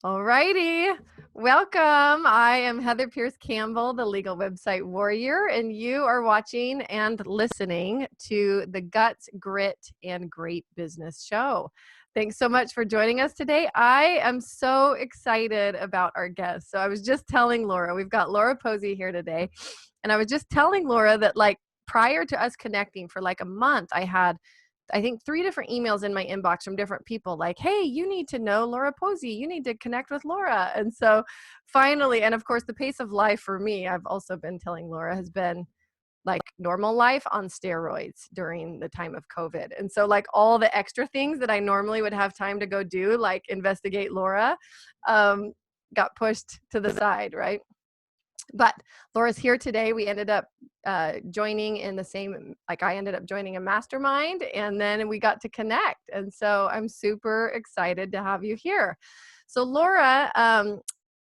Alrighty, welcome. I am Heather Pierce Campbell, the legal website warrior, and you are watching and listening to the Guts, Grit, and Great Business Show. Thanks so much for joining us today. I am so excited about our guests. So I was just telling Laura, we've got Laura Posey here today, and I was just telling Laura that prior to us connecting for a month, I think 3 different emails in my inbox from different people like, hey, you need to know Laura Posey. You need to connect with Laura. And so finally, and of course, the pace of life for me, I've also been telling Laura, has been like normal life on steroids during the time of COVID. And so all the extra things that I normally would have time to go do, like investigate Laura, got pushed to the side, right? But Laura's here today. We ended up joining in the same, I ended up joining a mastermind, and then we got to connect. And so I'm super excited to have you here. So Laura,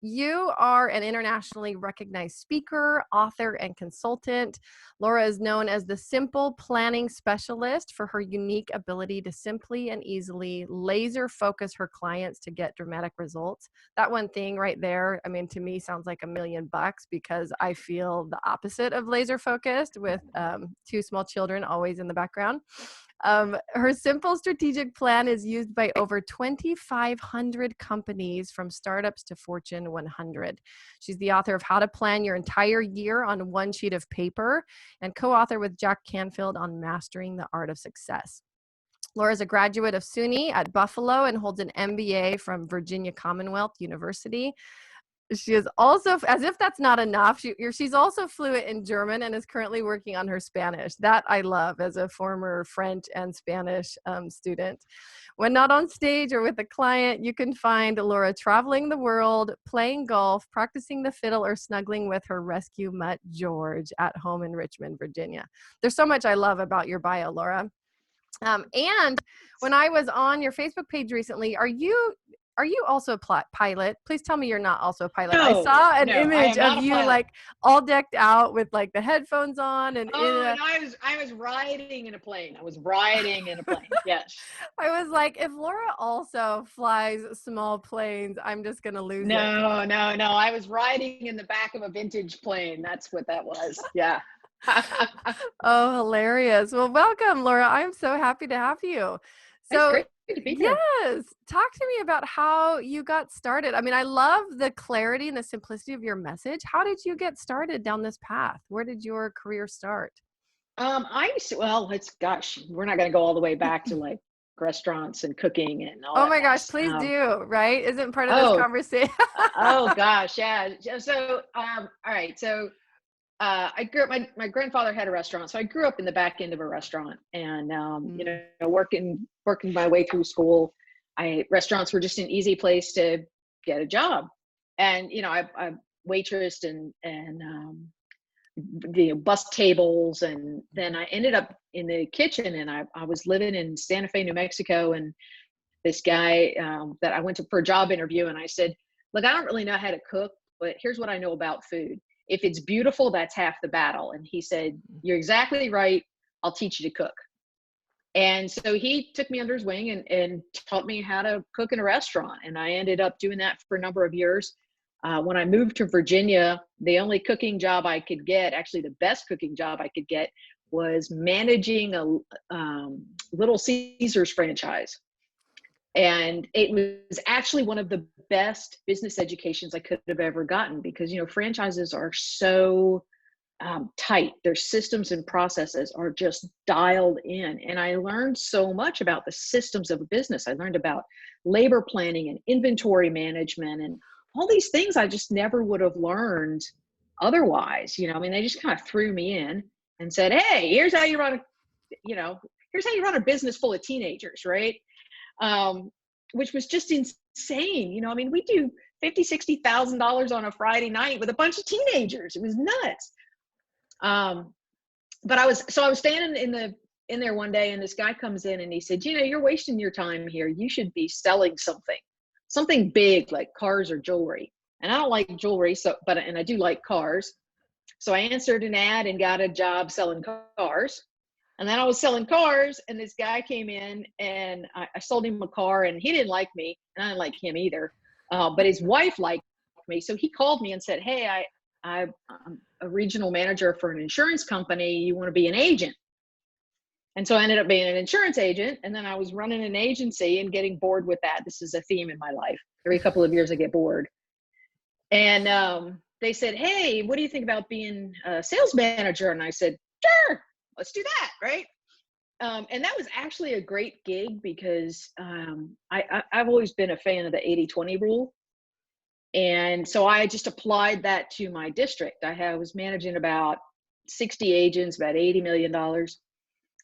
you are an internationally recognized speaker, author, and consultant. Laura is known as the simple planning specialist for her unique ability to simply and easily laser focus her clients to get dramatic results. That one thing right there, I mean, to me sounds like $1 million because I feel the opposite of laser focused with 2 small children always in the background. Her simple strategic plan is used by over 2,500 companies from startups to Fortune 100. She's the author of How to Plan Your Entire Year on One Sheet of Paper and co-author with Jack Canfield on Mastering the Art of Success. Laura is a graduate of SUNY at Buffalo and holds an MBA from Virginia Commonwealth University. She is also, as if that's not enough, she's also fluent in German and is currently working on her Spanish. That I love as a former French and Spanish student. When not on stage or with a client, you can find Laura traveling the world, playing golf, practicing the fiddle, or snuggling with her rescue mutt, George, at home in Richmond, Virginia. There's so much I love about your bio, Laura. And when I was on your Facebook page recently, are you also a pilot? Please tell me you're not also a pilot. No, I saw an I image am of you all decked out with the headphones on and and I was riding in a plane. Yes. I was like, if Laura also flies small planes, I'm just gonna lose it. No. I was riding in the back of a vintage plane. That's what that was. Yeah. Oh, hilarious. Well, welcome, Laura. I'm so happy to have you. It's great to be here. Yes. Talk to me about how you got started. I mean, I love the clarity and the simplicity of your message. How did you get started down this path? Where did your career start? We're not going to go all the way back to restaurants and cooking and all that. Oh my gosh, please do, right? Isn't part of this conversation? Oh gosh, yeah. So, all right. So, I grew up, my grandfather had a restaurant. So I grew up in the back end of a restaurant and, working my way through school. Restaurants were just an easy place to get a job. And, I waitressed and bus tables. And then I ended up in the kitchen and I was living in Santa Fe, New Mexico. And this guy that I went to for a job interview, and I said, look, I don't really know how to cook, but here's what I know about food. If it's beautiful, that's half the battle. And he said, you're exactly right. I'll teach you to cook. And so he took me under his wing and taught me how to cook in a restaurant. And I ended up doing that for a number of years. When I moved to Virginia, the only cooking job I could get, actually the best cooking job I could get, was managing a Little Caesars franchise. And it was actually one of the best business educations I could have ever gotten because, franchises are so tight. Their systems and processes are just dialed in. And I learned so much about the systems of a business. I learned about labor planning and inventory management and all these things I just never would have learned otherwise. They just kind of threw me in and said, hey, here's how you run a business full of teenagers, right? Which was just insane. We do $50,000, $60,000 on a Friday night with a bunch of teenagers. It was nuts. But I was standing in there one day, and this guy comes in and he said, you're wasting your time here. You should be selling something big like cars or jewelry. And I don't like jewelry, and I do like cars. So I answered an ad and got a job selling cars. And then I was selling cars, and this guy came in, and I sold him a car, and he didn't like me, and I didn't like him either. But his wife liked me. So he called me and said, hey, I'm a regional manager for an insurance company. You want to be an agent? And so I ended up being an insurance agent. And then I was running an agency and getting bored with that. This is a theme in my life. Every couple of years I get bored. And they said, hey, what do you think about being a sales manager? And I said, sure, let's do that, right? And that was actually a great gig because I've always been a fan of the 80-20 rule. And so I just applied that to my district. I was managing about 60 agents, about $80 million.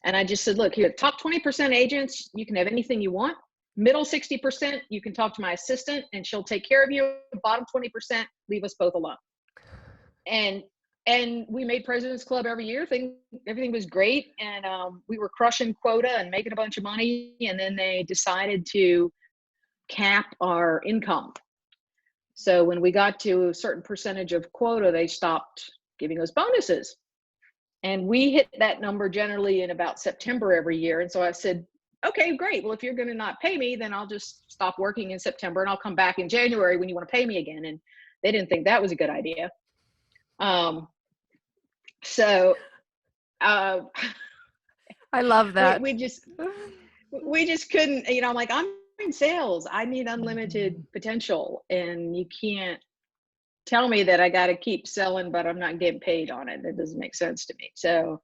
And I just said, look, here, top 20% agents, you can have anything you want. Middle 60%, you can talk to my assistant and she'll take care of you. Bottom 20%, leave us both alone. And we made President's Club every year. Everything was great. And we were crushing quota and making a bunch of money. And then they decided to cap our income. So when we got to a certain percentage of quota, they stopped giving us bonuses. And we hit that number generally in about September every year. And so I said, okay, great. Well, if you're going to not pay me, then I'll just stop working in September and I'll come back in January when you want to pay me again. And they didn't think that was a good idea. So I love that. We just couldn't, I'm like, I'm in sales. I need unlimited potential. And you can't tell me that I got to keep selling, but I'm not getting paid on it. That doesn't make sense to me. So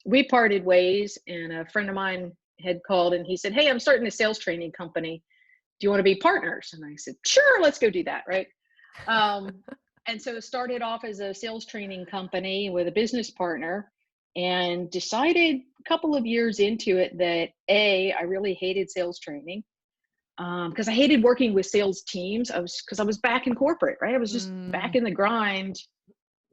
we parted ways, and a friend of mine had called and he said, hey, I'm starting a sales training company. Do you want to be partners? And I said, sure, let's go do that. Right. And so it started off as a sales training company with a business partner, and decided a couple of years into it that I really hated sales training. Because I hated working with sales teams. I was back in corporate, right? I was just back in the grind.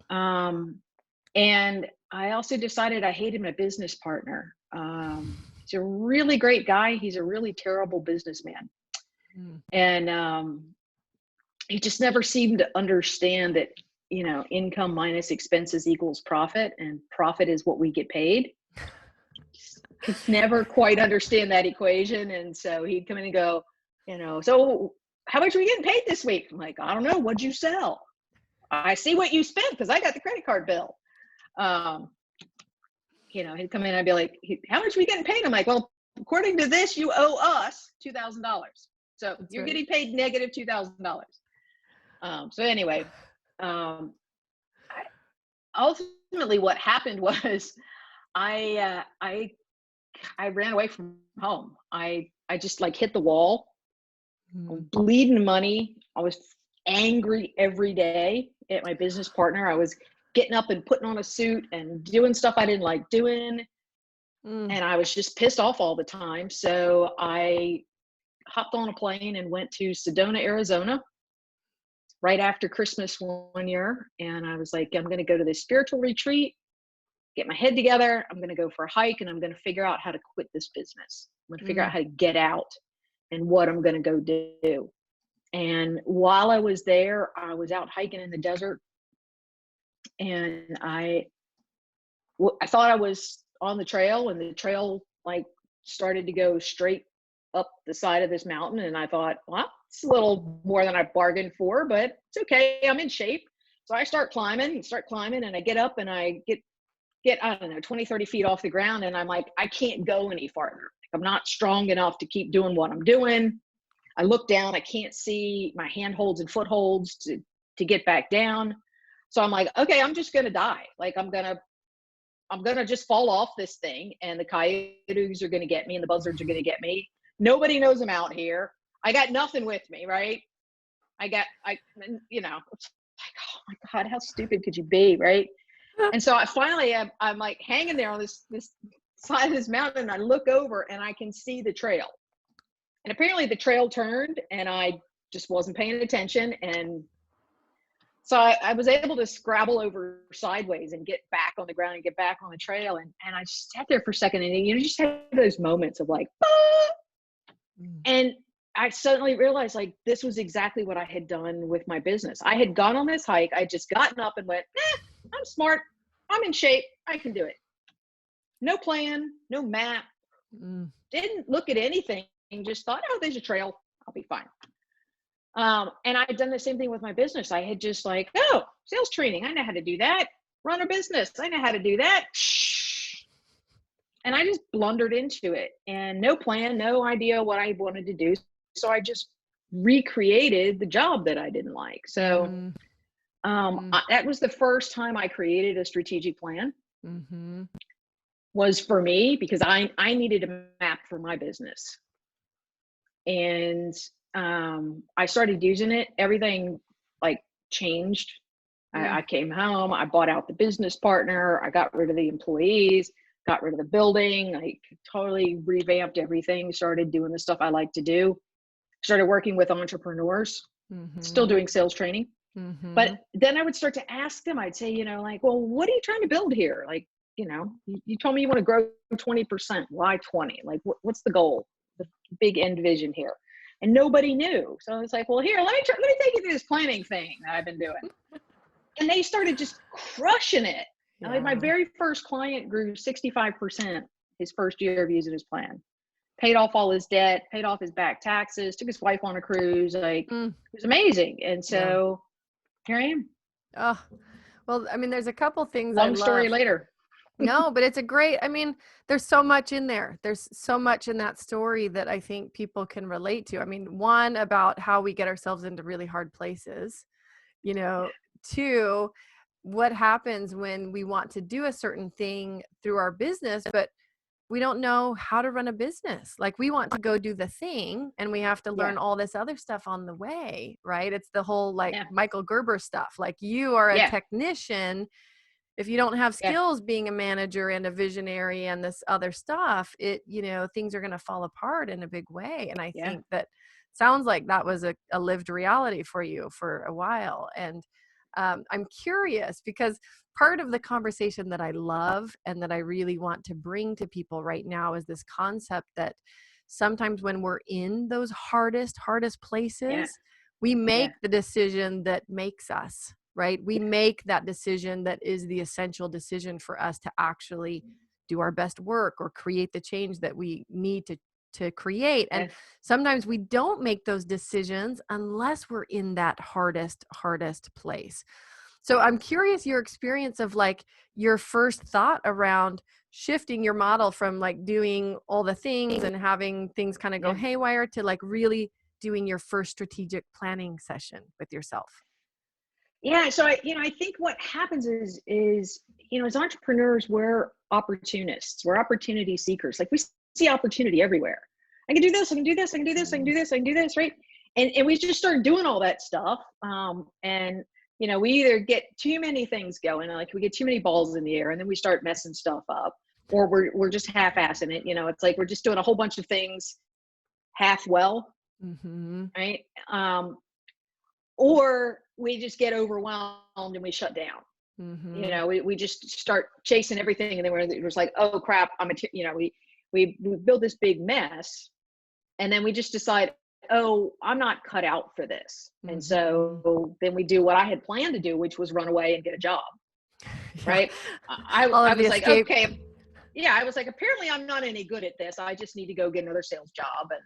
And I also decided I hated my business partner. He's a really great guy. He's a really terrible businessman. And he just never seemed to understand that, income minus expenses equals profit, and profit is what we get paid. Could never quite understand that equation. And so he'd come in and go, so how much are we getting paid this week? I'm like, I don't know. What'd you sell? I see what you spent because I got the credit card bill. He'd come in and I'd be like, how much are we getting paid? I'm like, well, according to this, you owe us $2,000. So That's you're right. Getting paid negative $2,000. So anyway, ultimately what happened was I ran away from home. I just hit the wall. I was bleeding money. I was angry every day at my business partner. I was getting up and putting on a suit and doing stuff I didn't like doing. And I was just pissed off all the time. So I hopped on a plane and went to Sedona, Arizona, right after Christmas one year. And I was like, I'm going to go to this spiritual retreat, get my head together. I'm going to go for a hike, and I'm going to figure out how to quit this business. I'm going to figure out how to get out and what I'm going to go do. And while I was there, I was out hiking in the desert, and I thought I was on the trail, and the trail started to go straight up the side of this mountain. And I thought, well, it's a little more than I bargained for, but it's okay. I'm in shape. So I start climbing, and I get up and I get, I don't know, 20, 30 feet off the ground. And I'm like, I can't go any farther. I'm not strong enough to keep doing what I'm doing. I look down, I can't see my handholds and footholds to get back down. So I'm like, okay, I'm just going to die. I'm going to just fall off this thing, and the coyotes are going to get me and the buzzards are going to get me. Nobody knows I'm out here. I got nothing with me, right? It's like, oh my God, how stupid could you be, right? And so I'm like hanging there on this side of this mountain, and I look over and I can see the trail. And apparently the trail turned, and I just wasn't paying attention. And so I was able to scrabble over sideways and get back on the ground and get back on the trail. And I just sat there for a second, and you just have those moments of like, ah! And I suddenly realized this was exactly what I had done with my business. I had gone on this hike. I just gotten up and went, I'm smart. I'm in shape. I can do it. No plan, no map. Didn't look at anything. Just thought, oh, there's a trail. I'll be fine. And I had done the same thing with my business. I had just like, oh, sales training. I know how to do that. Run a business. I know how to do that. And I just blundered into it and no plan, no idea what I wanted to do. So I just recreated the job that I didn't like. So that was the first time I created a strategic plan. Was for me because I needed a map for my business. And I started using it. Everything like changed. I came home, I bought out the business partner, I got rid of the employees, got rid of the building, I totally revamped everything, started doing the stuff I like to do, started working with entrepreneurs, still doing sales training. But then I would start to ask them, I'd say, you know, like, well, what are you trying to build here? Like, you know, you told me you want to grow 20%. Why 20? Like, what's the goal? The big end vision here. And nobody knew. So I was like, well, here, let me take you through this planning thing that I've been doing. And they started just crushing it. Yeah. Like my very first client grew 65% his first year of using his plan. Paid off all his debt, paid off his back taxes, took his wife on a cruise. Like, it was amazing. And so here I am. Oh, well, I mean, there's a couple things. Long story later. No, but it's a great, I mean, there's so much in there. There's so much in that story that I think people can relate to. I mean, one, about how we get ourselves into really hard places, you know, two, what happens when we want to do a certain thing through our business, but we don't know how to run a business. Like we want to go do the thing and we have to learn all this other stuff on the way, right? It's the whole like Michael Gerber stuff. Like you are a technician. If you don't have skills being a manager and a visionary and this other stuff, it, you know, things are going to fall apart in a big way. And I think that sounds like that was a lived reality for you for a while. And I'm curious because part of the conversation that I love and that I really want to bring to people right now is this concept that sometimes when we're in those hardest places, we make the decision that makes us. Right? We make that decision that is the essential decision for us to actually do our best work or create the change that we need to create. And sometimes we don't make those decisions unless we're in that hardest place. So I'm curious your experience of like your first thought around shifting your model from like doing all the things and having things kind of go haywire to like really doing your first strategic planning session with yourself. Yeah. So I think what happens is, you know, as entrepreneurs, we're opportunists, we're opportunity seekers. Like we see opportunity everywhere. I can do this, I can do this, I can do this, I can do this, I can do this. Right. And we just start doing all that stuff. And, you know, we either get too many things going, like we get too many balls in the air and then we start messing stuff up, or we're just half-assing it. You know, it's like, we're just doing a whole bunch of things half well. Right. Or we just get overwhelmed and we shut down. You know, we just start chasing everything, and then we're just like, oh crap, you know, we build this big mess, and then we just decide, oh, I'm not cut out for this. And so then we do what I had planned to do, which was run away and get a job. Right. I was like, okay. Yeah. I was like, apparently I'm not any good at this. I just need to go get another sales job. And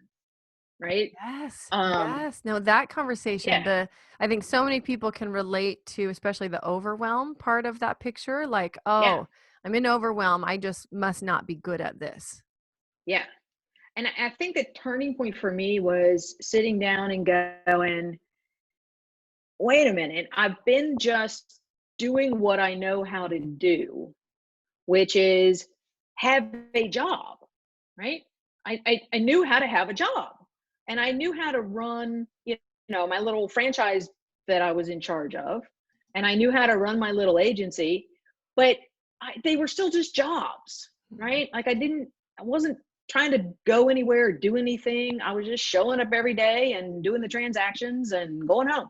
right. Yes. No, that conversation, I think so many people can relate to, especially the overwhelm part of that picture. Like, oh, I'm in overwhelm. I just must not be good at this. Yeah. And I think the turning point for me was sitting down and going, wait a minute, I've been just doing what I know how to do, which is have a job, right? I knew how to have a job. And I knew how to run, you know, my little franchise that I was in charge of. And I knew how to run my little agency, but they were still just jobs, right? Like I wasn't trying to go anywhere or do anything. I was just showing up every day and doing the transactions and going home.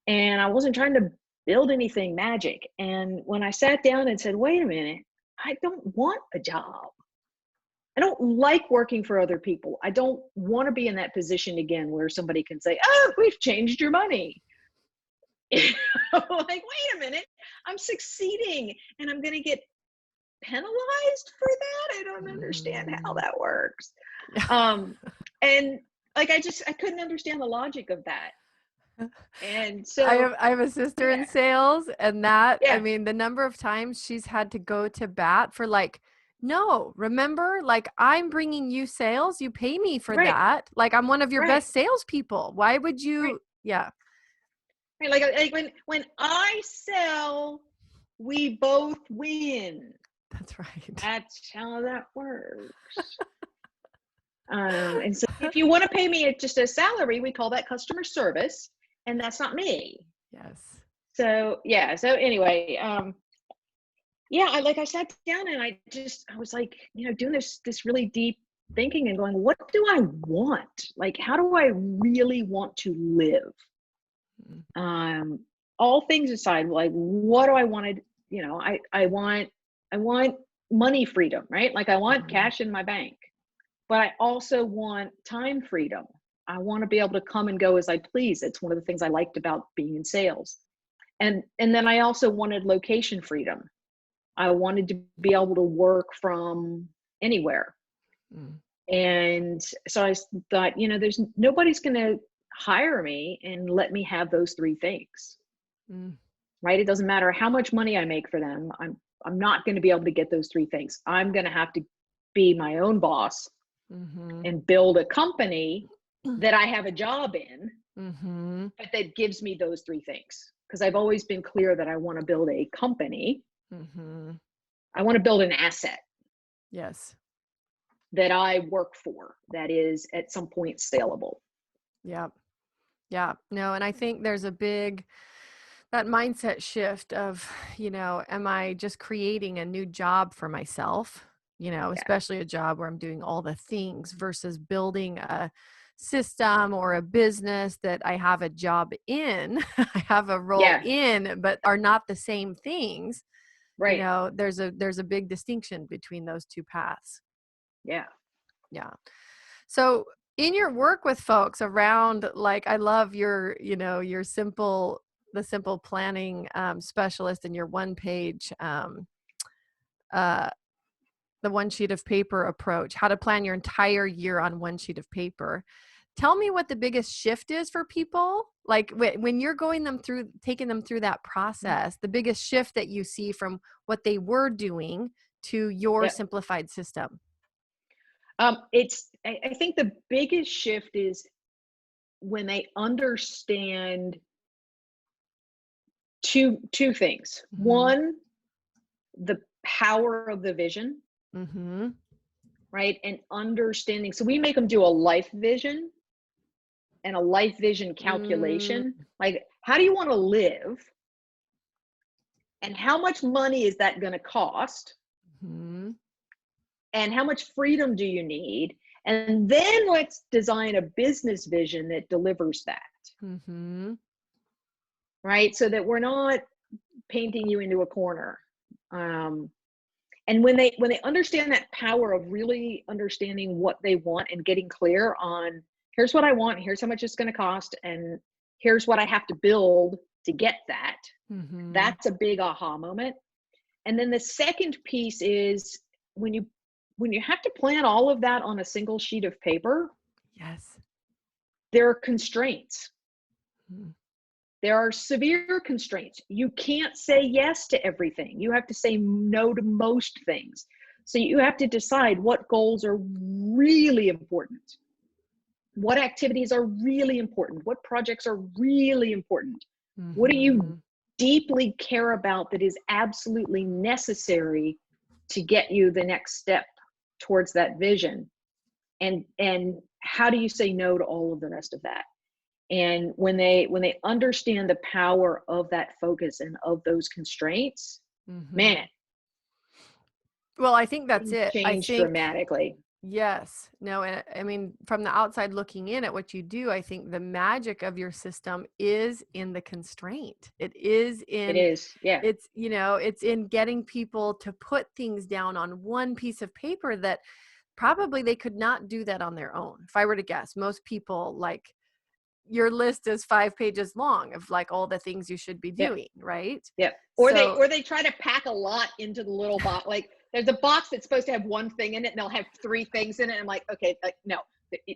And I wasn't trying to build anything magic. And when I sat down and said, wait a minute, I don't want a job. I don't like working for other people. I don't want to be in that position again where somebody can say, oh, we've changed your money. Like, wait a minute, I'm succeeding and I'm going to get penalized for that? I don't understand how that works. And like, I couldn't understand the logic of that. And so, I have a sister in yeah, sales, and that, I yeah, mean, the number of times she's had to go to bat for like, no, remember, like I'm bringing you sales, you pay me for right, that. Like I'm one of your right, best salespeople. Why would right, you? Yeah, right. Like when I sell, we both win. that's right. That's how that works. And so if you want to pay me just a salary, we call that customer service, and that's not me. Yes. So yeah. So anyway, yeah, I sat down and I was like, doing this really deep thinking and going, what do I want? Like, how do I really want to live? Mm, Um, all things aside, like, what do I want to, I want money freedom, right? Like I want mhm, cash in my bank, but I also want time freedom. I want to be able to come and go as I please. It's one of the things I liked about being in sales. And then I also wanted location freedom. I wanted to be able to work from anywhere. mm, And so I thought, there's nobody's going to hire me and let me have those three things, mm, right? It doesn't matter how much money I make for them. I'm not going to be able to get those three things. I'm going to have to be my own boss mhm, and build a company that I have a job in, mhm, but that gives me those three things. Because I've always been clear that I want to build a company. mhm. I want to build an asset Yes. that I work for that is at some point saleable. Yeah. Yeah. No, and I think there's a big that mindset shift of, am I just creating a new job for myself? Yeah. Especially a job where I'm doing all the things versus building a system or a business that I have a job in, I have a role Yeah. in, but are not the same things. Right. There's a big distinction between those two paths. Yeah. Yeah. So in your work with folks around, like, I love your the simple planning specialist and your one page, uh, the one sheet of paper approach, how to plan your entire year on one sheet of paper. Tell me what the biggest shift is for people. Like when you're taking them through that process, the biggest shift that you see from what they were doing to your Yeah. simplified system. I think the biggest shift is when they understand two things. Mm-hmm. One, the power of the vision, Mm-hmm. right? And understanding. So we make them do a life vision and a life vision Mm, calculation. Like, how do you want to live? And how much money is that going to cost? mhm, And how much freedom do you need? And then let's design a business vision that delivers that, mhm, right? So that we're not painting you into a corner. Um, and when they understand that power of really understanding what they want and getting clear on, here's what I want, here's how much it's going to cost, and here's what I have to build to get that, mhm. that's a big aha moment. And then the second piece is when you have to plan all of that on a single sheet of paper, Yes. there are constraints. Mm, There are severe constraints. You can't say yes to everything. You have to say no to most things. So you have to decide what goals are really important, what activities are really important, what projects are really important. What do you mhm, deeply care about that is absolutely necessary to get you the next step towards that vision? And how do you say no to all of the rest of that? And when they understand the power of that focus and of those constraints, mhm. man, Well, I think that's things it. I change think dramatically. yes. No, and I mean, from the outside looking in at what you do, I think the magic of your system is in the constraint. It is It in is, yeah, it's in getting people to put things down on one piece of paper that probably they could not do that on their own. If I were to guess, most people, like, your list is 5 pages long of like all the things you should be yeah, doing, right? yeah. Or they So or they try to pack a lot into the little box. Like there's a box that's supposed to have one thing in it, and they'll have three things in it. And I'm like, okay, like, no,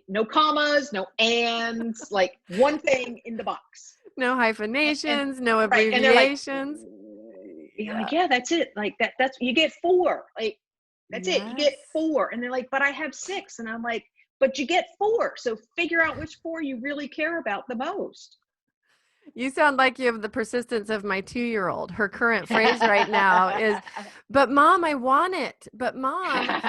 no commas, no ands, like one thing in the box. No And hyphenations, no right. And they're like, abbreviations. like, Yeah. yeah, that's it. Like that's, you get 4. Like, that's it. You get Yes. 4. And they're like, but I have 6. And I'm like, but you get 4. So figure out which 4 you really care about the most. You sound like you have the persistence of my 2-year-old. Her current phrase right now is, but mom, I want it. But mom.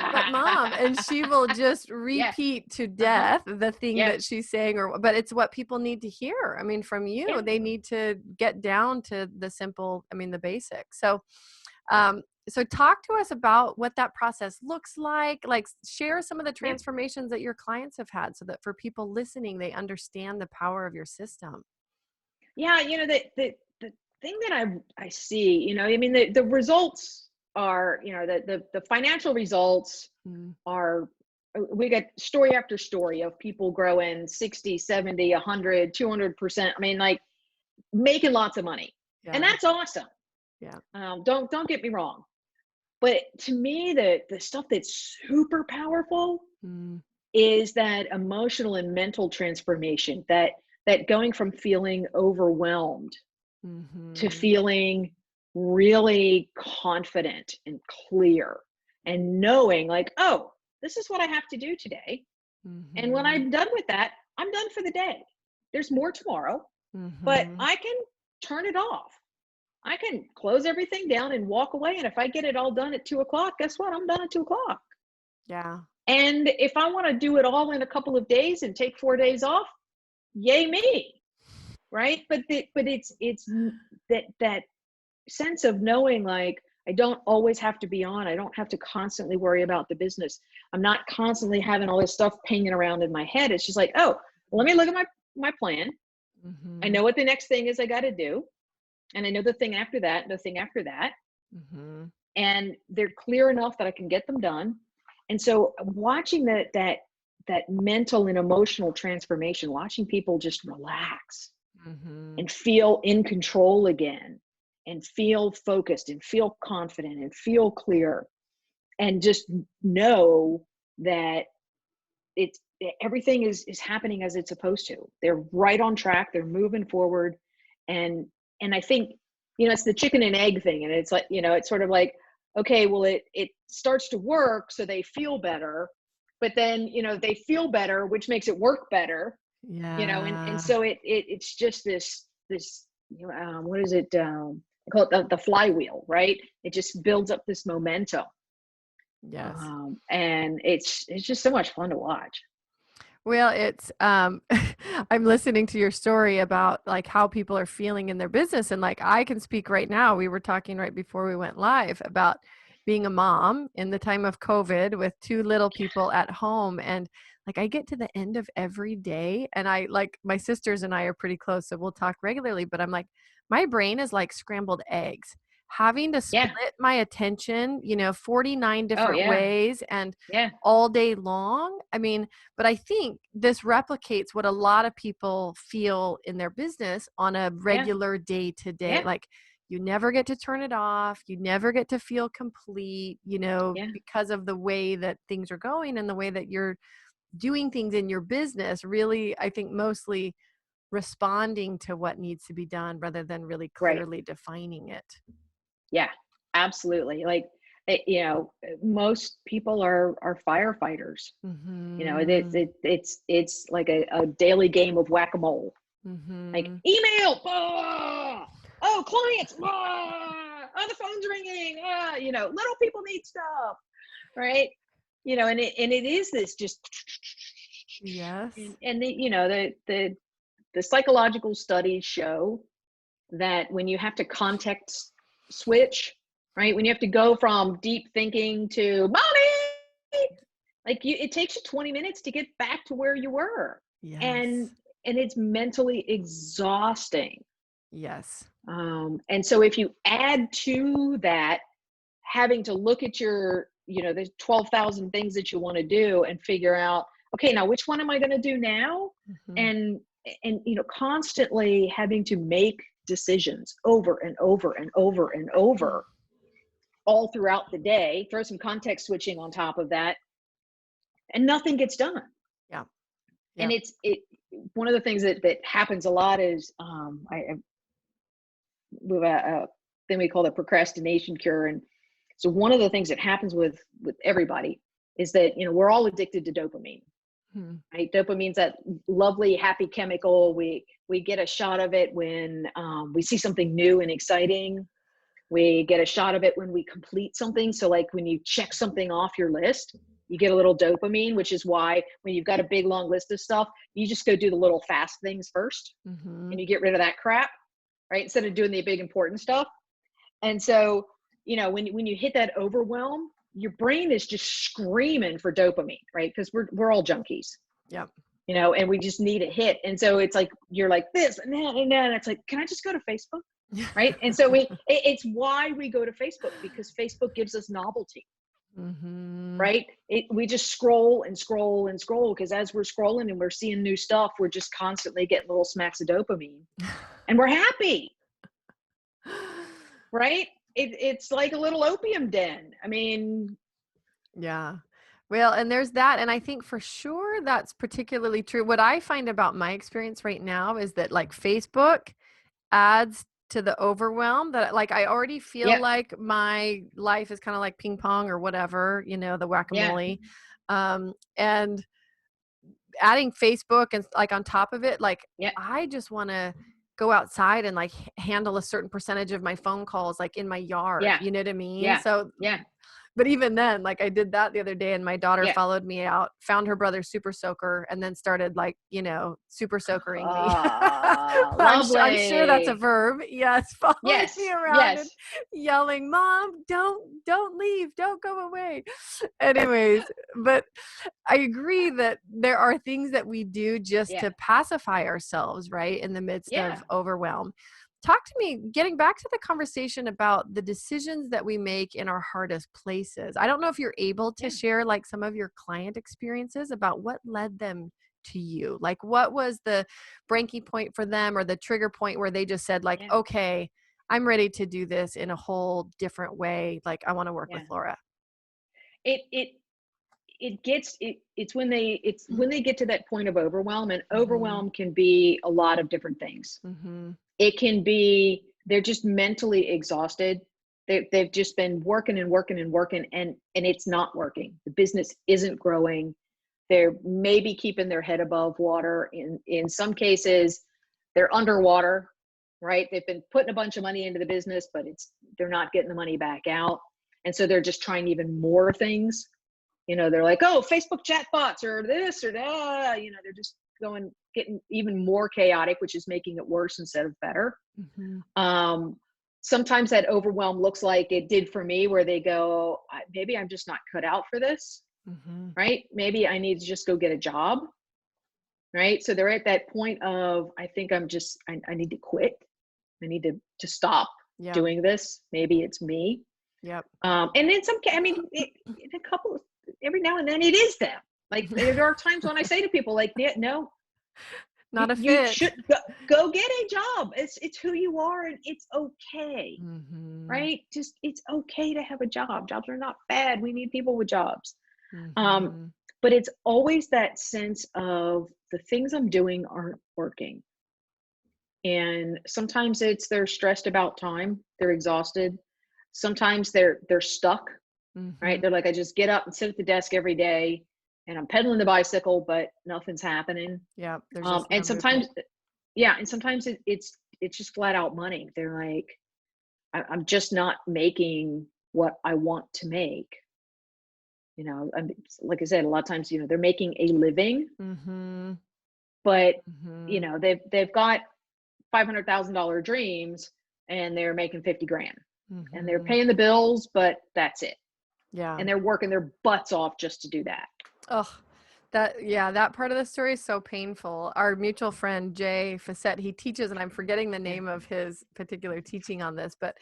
And she will just Yeah. repeat to Uh-huh. death the thing Yeah. that she's saying, but it's what people need to hear. I mean, from you, Yeah. they need to get down to the simple, the basics. So talk to us about what that process looks like share some of the Yeah. transformations that your clients have had so that for people listening, they understand the power of your system. Yeah. The thing that I see, I mean, the results are, the financial results Mm, are, we get story after story of people growing 60, 70, 100, 200%. I mean, like, making lots of money. And yeah. that's awesome. Yeah. Don't get me wrong. But to me, the stuff that's super powerful Mm, is that emotional and mental transformation, that going from feeling overwhelmed to mhm, feeling really confident and clear, and knowing like, oh, this is what I have to do today. And when mhm, I'm done with that, I'm done for the day. There's more tomorrow, but mhm. I can turn it off. I can close everything down and walk away. And if I get it all done at 2 o'clock, guess what? I'm done at 2 o'clock. Yeah. And if I want to do it all in a couple of days and take 4 days off, yay me. Right. But it's that sense of knowing, like, I don't always have to be on. I don't have to constantly worry about the business. I'm not constantly having all this stuff pinging around in my head. It's just like, oh, let me look at my plan. I Mhm, know what the next thing is I got to do. And I know the thing after that, the thing after that. mhm. And they're clear enough that I can get them done. And so watching that mental and emotional transformation, watching people just relax Mhm. and feel in control again, and feel focused and feel confident and feel clear, and just know that it's everything is happening as it's supposed to. They're right on track. They're moving forward. And I think, it's the chicken and egg thing. And it's like, it's sort of like, okay, well, it starts to work, so they feel better, but then, they feel better, which makes it work better, and Yeah. so it's just this, what is it, I call it the flywheel, right? It just builds up this momentum. Yes. And it's just so much fun to watch. Well, it's I'm listening to your story about like how people are feeling in their business, and like I can speak right now. We were talking right before we went live about being a mom in the time of COVID with 2 little people at home, and like I get to the end of every day and I like my sisters and I are pretty close, so we'll talk regularly, but I'm like my brain is like scrambled eggs. Having to Yeah. split my attention, 49 Oh different yeah. ways and Yeah. all day long. But I think this replicates what a lot of people feel in their business on a Yeah. regular day to day. Yeah. Like you never get to turn it off. You never get to feel complete, Yeah. because of the way that things are going and the way that you're doing things in your business. Really, I think mostly responding to what needs to be done rather than really Right. clearly defining it. Yeah. Absolutely. Like, most people are firefighters. Mhm. It's like a daily game of whack-a-mole. Like, Mhm. email, oh, clients, oh, the phone's ringing, little people need stuff, right? And it is this just, Yes. and the psychological studies show that when you have to context switch, right? When you have to go from deep thinking to mommy, like, it takes you 20 minutes to get back to where you were. And Yes. and it's mentally exhausting. Yes. And so if you add to that, having to look at there's 12,000 things that you want to do and figure out, okay, now which one am I going to do now? Mhm. And constantly having to make decisions over and over and over and over all throughout the day, throw some context switching on top of that, and nothing gets done. Yeah. And Yep. one of the things that happens a lot is, we have a thing we call the procrastination cure. And so one of the things that happens with everybody is that, we're all addicted to dopamine, Hmm. right? Dopamine's that lovely, happy chemical. We get a shot of it when we see something new and exciting. We get a shot of it when we complete something. So like when you check something off your list, you get a little dopamine, which is why when you've got a big long list of stuff, you just go do the little fast things first Mm-hmm. and you get rid of that crap, right? Instead of doing the big important stuff. And so, when you hit that overwhelm, your brain is just screaming for dopamine, right? Because we're all junkies, Yep. and we just need a hit. And so it's like you're like this and that and that. And it's like, can I just go to Facebook? Right. And so it's why we go to Facebook, because Facebook gives us novelty, Mm-hmm. right? We just scroll and scroll and scroll, because as we're scrolling and we're seeing new stuff, we're just constantly getting little smacks of dopamine and we're happy, right? It's like a little opium den. I mean, Yeah. Well, and there's that. And I think for sure that's particularly true. What I find about my experience right now is that like Facebook adds to the overwhelm, that like I already feel yeah, like my life is kind of like ping pong or whatever, the yeah, whack-a-mole. And adding Facebook and like on top of it, like yeah, I just want to go outside and like handle a certain percentage of my phone calls like in my yard. yeah, You know what I mean? yeah, So yeah, but even then, like I did that the other day and my daughter yeah. followed me out, found her brother super soaker, and then started like, super soakering me. Ah, I'm sure that's a lovely. verb. Yes, following me Yes, around and yes, yelling, "Mom, don't leave, don't go away." Anyways, but I agree that there are things that we do just yeah, to pacify ourselves, right? In the midst yeah, of overwhelm. Talk to me, getting back to the conversation about the decisions that we make in our hardest places. I don't know if you're able to yeah, share like some of your client experiences about what led them to you. Like what was the breaking point for them or the trigger point where they just said like, yeah, okay, I'm ready to do this in a whole different way. Like I want to work with yeah. Laura. It it it's when they get to that point of overwhelm, and Mm-hmm. overwhelm can be a lot of different things. Mm-hmm. It can be they're just mentally exhausted. They've just been working and working and working, and it's not working. The business isn't growing. They're maybe keeping their head above water. In some cases, they're underwater, right? They've been putting a bunch of money into the business, but they're not getting the money back out. And so they're just trying even more things. They're like, oh, Facebook chat bots or this or that. They're just getting even more chaotic, which is making it worse instead of better. Mm-hmm. Um, Sometimes that overwhelm looks like it did for me, where they go, maybe I'm just not cut out for this, Mm-hmm. right? Maybe I need to just go get a job, right? So they're at that point of, I think I need to quit. I need to stop Yep. doing this. Maybe it's me. Yep. And in some case, I mean, in a couple, every now and then it is them. Like there are times when I say to people like, "Yeah, no, Not a you fit. should go get a job. It's who you are, and it's okay, Mm-hmm. right? Just it's okay to have a job. Jobs are not bad. We need people with jobs. Um, Mm-hmm. but it's always that sense of the things I'm doing aren't working. And sometimes they're stressed about time, they're exhausted. Sometimes they're stuck, right? Mm-hmm. They're like, I just get up and sit at the desk every day and I'm pedaling the bicycle, but nothing's happening. Yep. There's just no And movement. sometimes, yeah, and sometimes it's just flat out money. They're like, I'm just not making what I want to make. Like I said, a lot of times, they're making a living, Mm-hmm. but Mm-hmm. they've got $500,000 dreams and they're making 50 grand and they're Mm-hmm. paying the bills, but that's it. Yeah. And they're working their butts off just to do that. Oh, that part of the story is so painful. Our mutual friend, Jay Facette, he teaches, and I'm forgetting the Yeah. name of his particular teaching on this, but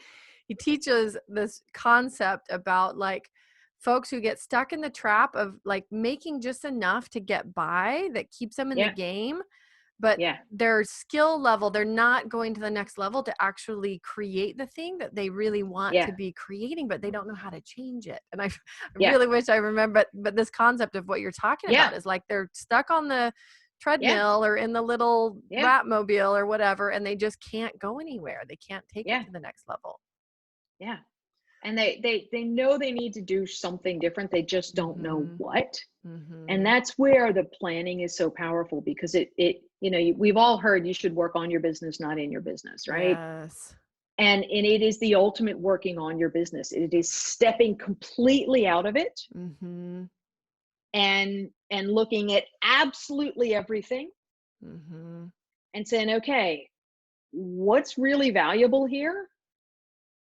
he teaches this concept about like folks who get stuck in the trap of like making just enough to get by that keeps them in the Yeah. game, but Yeah. their skill level, they're not going to the next level to actually create the thing that they really want to Yeah. be creating, but they don't know how to change it. And I Yeah. really wish I remember, but this concept of what you're talking Yeah. about is like they're stuck on the Yeah. treadmill or in the little Yeah. rat mobile or whatever, and they just can't go anywhere. They can't take it Yeah. to the next level. Yeah. And they know they need to do something different. They just don't know Mhm. what. And Mhm. that's where the planning is so powerful, because we've all heard you should work on your business, not in your business, right? Yes. And it is the ultimate working on your business. It is stepping completely out of it Mhm. and looking at absolutely everything Mhm. and saying, okay, what's really valuable here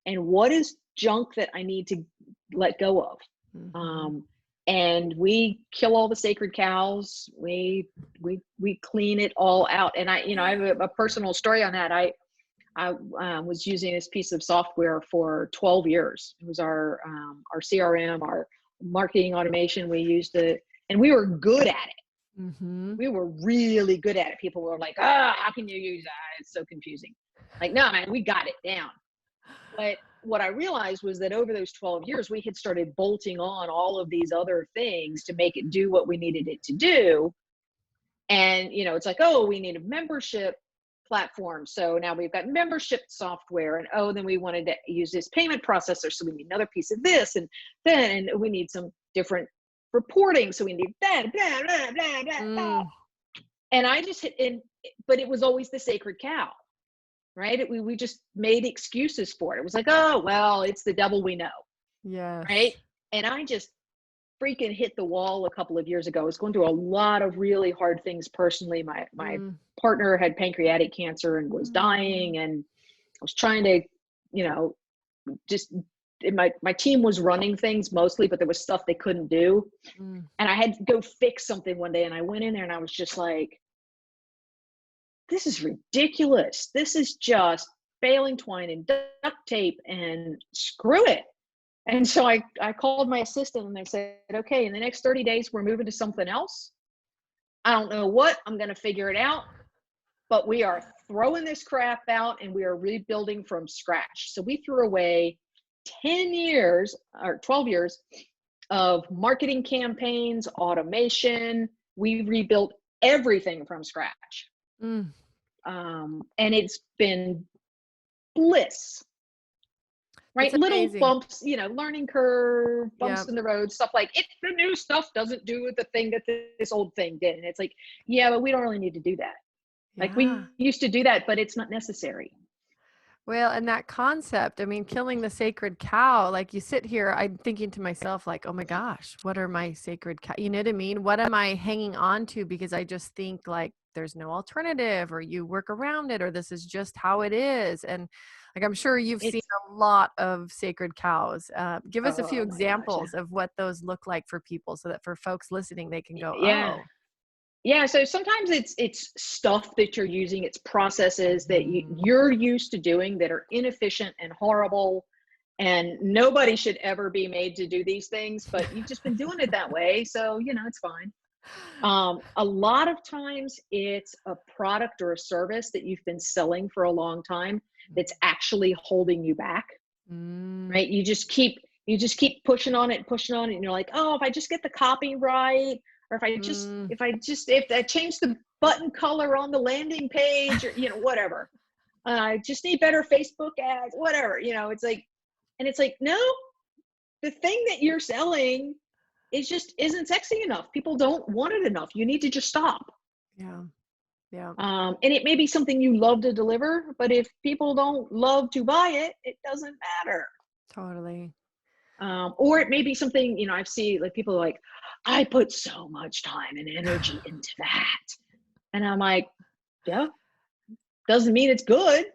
and what is junk that I need to let go of. Mhm. Um, and we kill all the sacred cows. We clean it all out. And I have a personal story on that. I was using this piece of software for 12 years. It was our CRM, our marketing automation. We used it, and we were good at it. Mhm. We were really good at it. People were like, "Ah, how can you use that? It's so confusing." Like, no, man, we got it down. But what I realized was that over those 12 years, we had started bolting on all of these other things to make it do what we needed it to do. And, it's like, oh, we need a membership platform. So now we've got membership software. And oh, then we wanted to use this payment processor. So we need another piece of this. And then we need some different reporting. So we need that, blah, blah, blah, blah, blah. Mm. And I just hit in, but it was always the sacred cow. Right? We just made excuses for it. It was like, oh, well, it's the devil we know. Right? Yes. And I just freaking hit the wall a couple of years ago. I was going through a lot of really hard things personally. My Mm. partner had pancreatic cancer and was Mm. dying, and I was trying to, just my team was running things mostly, but there was stuff they couldn't do. Mm. And I had to go fix something one day, and I went in there and I was just like, this is ridiculous. This is just baling twine and duct tape, and screw it. And so I called my assistant and I said, okay, in the next 30 days, we're moving to something else. I don't know what, I'm going to figure it out, but we are throwing this crap out and we are rebuilding from scratch. So we threw away 10 years or 12 years of marketing campaigns, automation. We rebuilt everything from scratch. Mm. And it's been bliss. That's Right, little amazing. bumps, learning curve, Yeah. bumps in the road, stuff like it. The new stuff doesn't do the thing that this old thing did, and it's like, yeah, but we don't really need to do that. Like Yeah. we used to do that, but it's not necessary. Well, and that concept, I mean, killing the sacred cow, like you sit here, I'm thinking to myself, like, oh my gosh, what are my sacred cow? You know what I mean? What am I hanging on to? Because I just think like there's no alternative, or you work around it, or this is just how it is. And like, I'm sure you've seen It's a lot of sacred cows. Give us a few oh my gosh, yeah, examples of what those look like for people so that for folks listening, they can go, yeah, oh, yeah. So sometimes it's stuff that you're using, it's processes that mhm, you're used to doing that are inefficient and horrible. And nobody should ever be made to do these things, but you've just been doing it that way. So, it's fine. A lot of times it's a product or a service that you've been selling for a long time that's actually holding you back, mm, right? You just keep pushing on it, and you're like, oh, if I just get the copy right, or mm, if I change the button color on the landing page, or whatever. I just need better Facebook ads, whatever. It's like, no, the thing that you're selling just isn't sexy enough. People don't want it enough. You need to just stop. yeah, yeah, And it may be something you love to deliver, but if people don't love to buy it, it doesn't matter. totally. Or it may be something, I've seen like people are like, I put so much time and energy into that. And I'm like, yeah, doesn't mean it's good.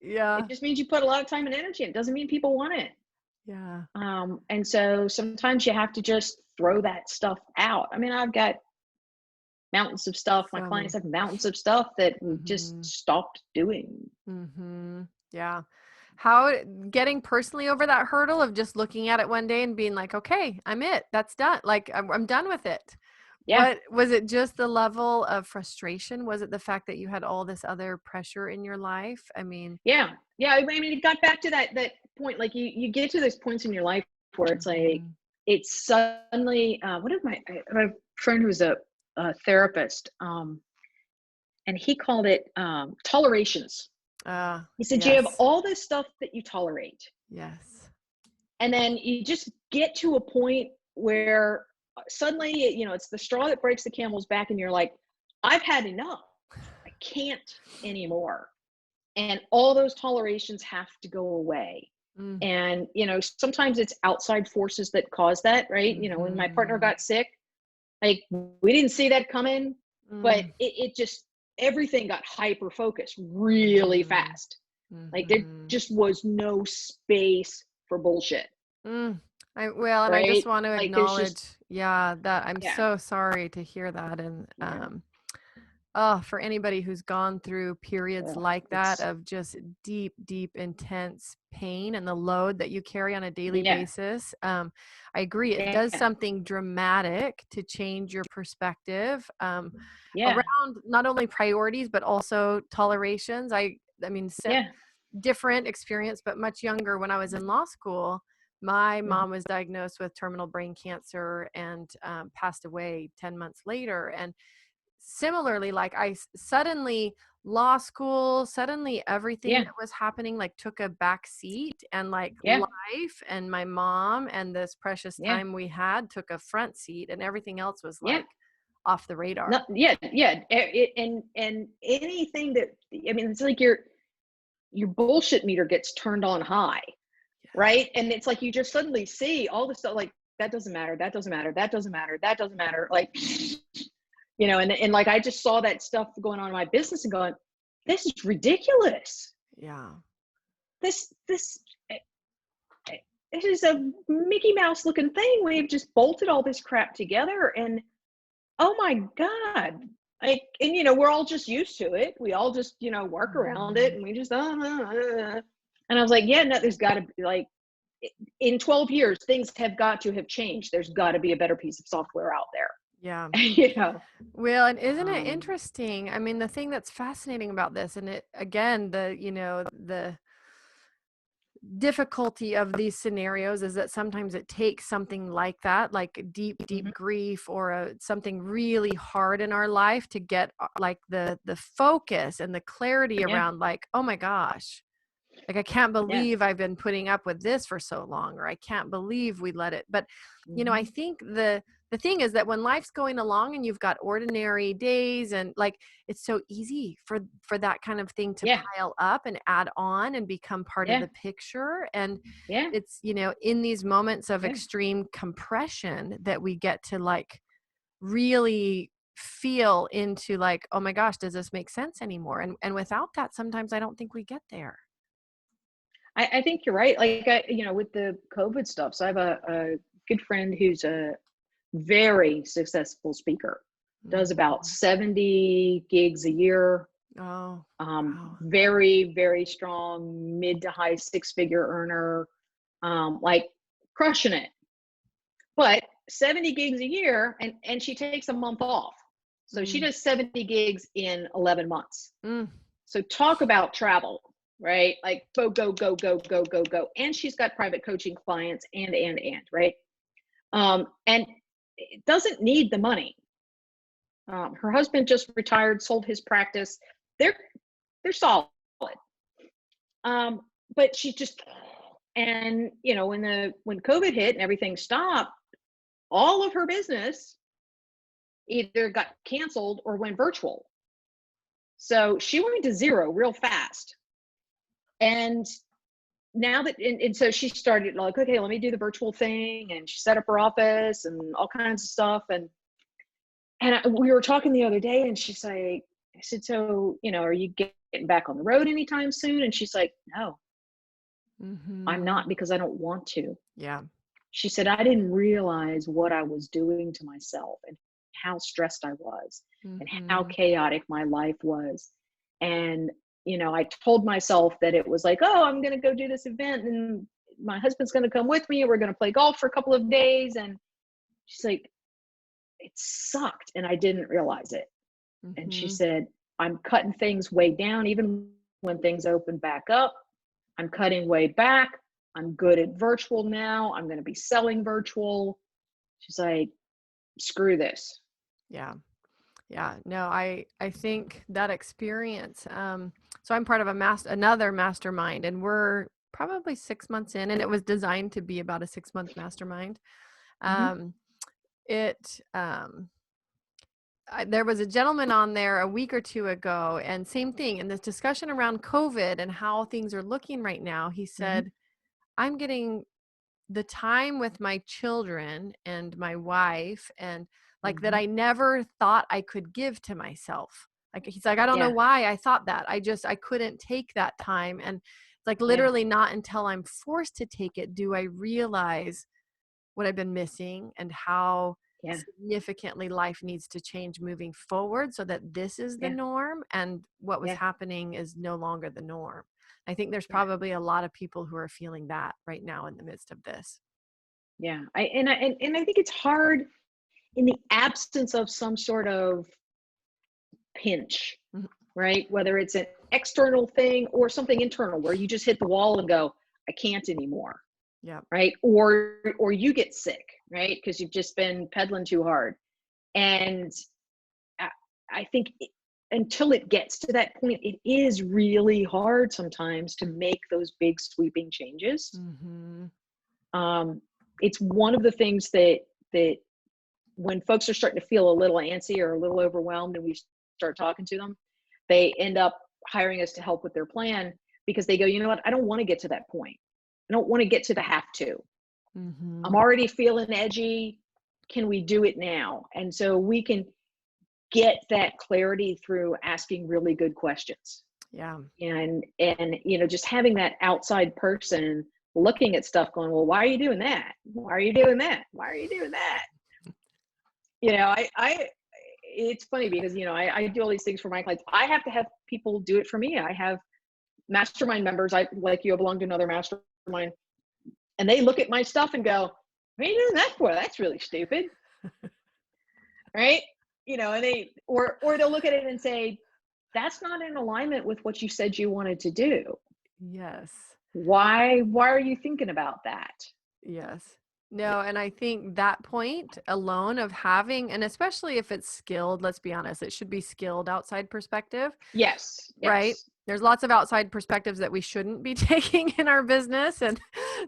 It Yeah, just means you put a lot of time and energy. It doesn't mean people want it. yeah. And so sometimes you have to just throw that stuff out. I mean, I've got mountains of stuff. My So clients many. have mountains of stuff that we just Mhm. stopped doing. Mhm. Yeah. How getting personally over that hurdle of just looking at it one day and being like, "Okay, I'm it. That's done. Like I'm done with it." Yeah, What was it, just the level of frustration? Was it the fact that you had all this other pressure in your life? I mean, yeah, yeah. I mean, it got back to that point. Like you get to those points in your life where it's like mhm. it's suddenly. What did I have a friend who's a therapist. and he called it tolerations. He said, you have Yes. all this stuff that you tolerate. Yes. And then you just get to a point where suddenly, it's the straw that breaks the camel's back, and you're like, I've had enough. I can't anymore. And all those tolerations have to go away. Mm. And, sometimes it's outside forces that cause that, right? When my partner Mhm. got sick, like we didn't see that coming, but Mm. it just, everything got hyper focused really Mhm. fast. Like there Mhm. just was no space for bullshit, Mm. And I just right? want to Like there's just, acknowledge, yeah, that I'm yeah, so sorry to hear that. And yeah. oh, for anybody who's gone through periods Ugh, like that it's, of just deep, deep, intense pain and the load that you carry on a daily yeah, basis, I agree. It does yeah, something dramatic to change your perspective yeah, around not only priorities but also tolerations. I mean, yeah. different experience, but much younger. When I was in law school, my Mhm. mom was diagnosed with terminal brain cancer and passed away 10 months later. And similarly, like suddenly law school, suddenly everything Yeah, that was happening like took a back seat, and like yeah, life and my mom and this precious yeah, time we had took a front seat, and everything else was yeah. like off the radar. No, yeah, yeah. And anything that, I mean, it's like your bullshit meter gets turned on high, right? And it's like you just suddenly see all this stuff, like that doesn't matter, that doesn't matter, that doesn't matter, that doesn't matter. Like, and like I just saw that stuff going on in my business and going, this is ridiculous. Yeah. This it is a Mickey Mouse looking thing. We've just bolted all this crap together, and oh my God. Like, and we're all just used to it. We all just, work around it, Mhm. and we just, and I was like, yeah, no, there's got to be like, in 12 years, things have got to have changed. There's got to be a better piece of software out there, Yeah. you know? Well, and isn't it Um, interesting? I mean, the thing that's fascinating about this, and it again, the difficulty of these scenarios is that sometimes it takes something like that, like deep, deep mhm. grief or something really hard in our life to get like the focus and the clarity Yeah, around like, oh my gosh, like I can't yeah. believe I've been putting up with this for so long, or I can't believe we let it. But I Hmm. think the thing is that when life's going along and you've got ordinary days, and like it's so easy for that kind of thing to Yeah, pile up and add on and become part of yeah, the picture. And yeah, it's in these moments of yeah. extreme compression that we get to like really feel into like, oh my gosh, does this make sense anymore? And without that, sometimes I don't think we get there. I think you're right. Like, with the COVID stuff. So I have a good friend who's a very successful speaker, does about Mhm. 70 gigs a year, Oh, wow. very, very strong, mid to high six-figure earner, like crushing it. But 70 gigs a year, and she takes a month off. So she Mm, does 70 gigs in 11 months. mm, So talk about travel, right? Like go, go, go, go, go, go, go. And she's got private coaching clients and, right? And it doesn't need the money. Her husband just retired, sold his practice. They're solid. Um, but she just, and when COVID hit and everything stopped, all of her business either got canceled or went virtual. So she went to zero real fast. And now that, and so she started like, okay, let me do the virtual thing. And she set up her office and all kinds of stuff. And we were talking the other day, and she's like, I said, so, are you getting back on the road anytime soon? And she's like, no, I'm mhm. not, because I don't want to. Yeah. She said, I didn't realize what I was doing to myself, and how stressed I was, and how Mhm. chaotic my life was. And, I told myself that it was like, oh, I'm going to go do this event, and my husband's going to come with me, and we're going to play golf for a couple of days. And she's like, it sucked. And I didn't realize it. And she Mhm. said, I'm cutting things way down, even when things open back up. I'm cutting way back. I'm good at virtual now. I'm going to be selling virtual. She's like, screw this. Yeah. Yeah, no, I think that experience. So I'm part of another mastermind, and we're probably 6 months in, and it was designed to be about a 6 month mastermind. Hmm. Um, it there was a gentleman on there a week or two ago, and same thing in this discussion around COVID and how things are looking right now. He Hmm. said, "I'm getting the time with my children and my wife and like that Hmm. I never thought I could give to myself." Like he's like, "I don't know Yeah. why I thought that. I couldn't take that time." And it's like Yeah. literally not until I'm forced to take it do I realize what I've been missing and how Yeah. significantly life needs to change moving forward so that this is the Yeah. norm and what was Yeah. happening is no longer the norm. I think there's Yeah. probably a lot of people who are feeling that right now in the midst of this. Yeah. And I think it's hard in the absence of some sort of pinch, Mhm. right? Whether it's an external thing or something internal where you just hit the wall and go, I can't anymore, Yeah. right? Or you get sick, right? Because you've just been pedaling too hard. And I, I think until it gets to that point, it is really hard sometimes to make those big sweeping changes. Mhm. Um, it's one of the things that when folks are starting to feel a little antsy or a little overwhelmed and we start talking to them, they end up hiring us to help with their plan because they go, you know what, I don't want to get to that point. I don't want to get to the have to. I'm Mhm. already feeling edgy. Can we do it now? And so we can get that clarity through asking really good questions. Yeah. And just having that outside person looking at stuff going, well, why are you doing that? Why are you doing that? Why are you doing that? I it's funny because I do all these things for my clients. I have to have people do it for me. I have mastermind members. I like you, I belong to another mastermind, and they look at my stuff and go, "What are you doing that for? That's really stupid." Right? And or they'll look at it and say, "That's not in alignment with what you said you wanted to do. Yes. Why are you thinking about that?" Yes. No, and I think that point alone of having, and especially if it's skilled, let's be honest, it should be skilled outside perspective, Yes. right? Yes. There's lots of outside perspectives that we shouldn't be taking in our business. And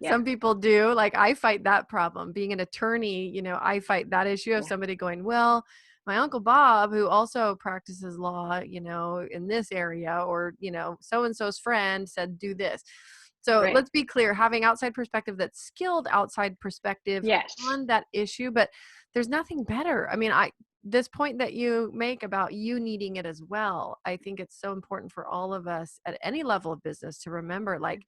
Yeah. some people do. Like I fight that problem. Being an attorney, I fight that issue of Yeah. somebody going, well, my Uncle Bob, who also practices law, in this area, or, so and so's friend said, do this. So Right. let's be clear, having outside perspective that's skilled outside perspective Yes. on that issue, but there's nothing better. I mean, this point that you make about you needing it as well, I think it's so important for all of us at any level of business to remember, like,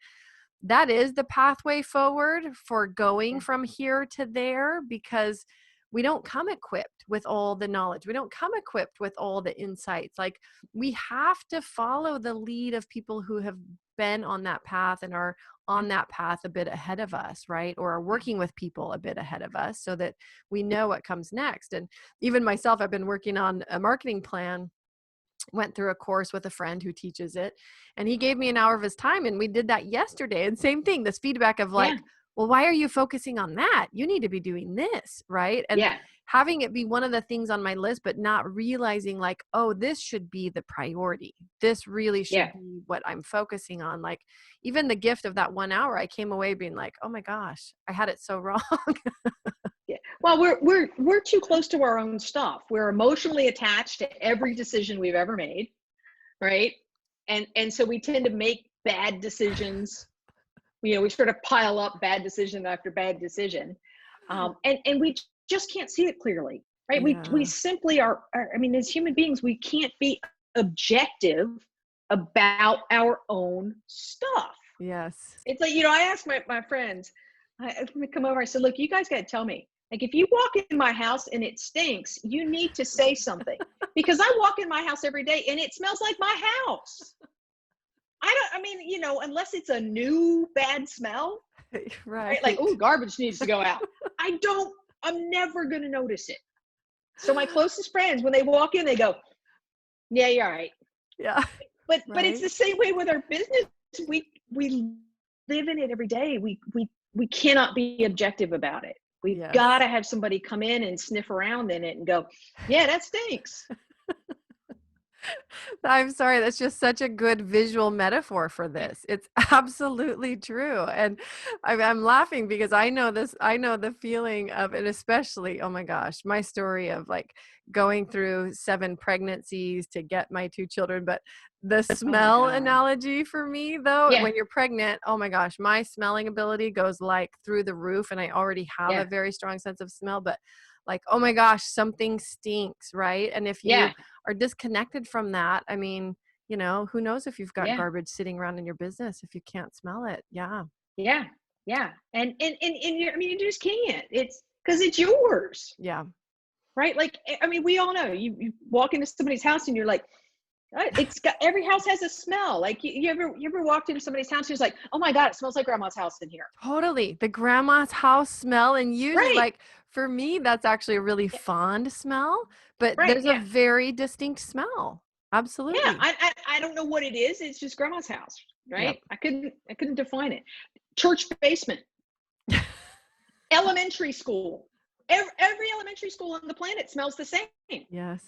that is the pathway forward for going Yeah. from here to there, because we don't come equipped with all the knowledge. We don't come equipped with all the insights. Like, we have to follow the lead of people who have been on that path and are Yeah. on that path a bit ahead of us, right? Or are Yeah. working with people a bit ahead of us so that we know what comes next. And even myself, I've been working on a marketing plan, went through a course with a friend who teaches it, and he gave me an hour of his time, and we did that yesterday. And same thing, this feedback of Yeah. like, well, why are you focusing on that? You need to be doing this, right? And Yeah. having it be one of the things on my list, but not realizing like, oh, this should be the priority. This really Yeah. should be what I'm focusing on. Like, even the gift of that 1 hour, I came away being like, oh my gosh, I had it so wrong. Yeah. Well, we're too close to our own stuff. We're emotionally attached to every decision we've ever made, right? And so we tend to make bad decisions. We sort of pile up bad decision after bad decision, and we just can't see it clearly, right? We Yeah. simply I mean, as human beings, we can't be objective about our own stuff. Yes. It's like, I asked my friends, I come over, I said, look, you guys got to tell me, like, if you walk in my house and it stinks, you need to say something, because I walk in my house every day and it smells like my house. I mean, unless it's a new bad smell, right? Like, Right. oh, garbage needs to go out. I'm never going to notice it. So my closest friends, when they walk in, they go, yeah, you're right. Yeah. But it's Right. the same way with our business. We live in it every day. We cannot be objective about it. We've got Yes. to have somebody come in and sniff around in it and go, yeah, that stinks. I'm sorry, that's just such a good visual metaphor for this. It's absolutely true. And I'm laughing because I know this, I know the feeling of it, especially, oh my gosh, my story of like going through 7 pregnancies to get my 2 children. But the Oh my smell God. analogy for me, though, Yeah. when you're pregnant, oh my gosh, my smelling ability goes like through the roof. And I already have a Yeah. very strong sense of smell, but like, oh my gosh, something stinks, right? And if you Yeah. are disconnected from that, I mean, who knows if you've got Yeah. garbage sitting around in your business if you can't smell it. Yeah. Yeah. Yeah. And you, I mean, you just can't. It's because it's yours, Yeah. right? Like, I mean, we all know you walk into somebody's house and you're like, it's got, every house has a smell. Like you ever walked into somebody's house and you're like, oh my God, it smells like grandma's house in here. Totally. The grandma's house smell. And usually, Right. like, for me, that's actually a really Yeah, fond smell, but right. there's a Yeah. very distinct smell. Yeah. Absolutely. I don't know what it is. It's just grandma's house. Yep. Right. I couldn't define it. Church basement, elementary school. Every elementary school on the planet smells the same. Yes.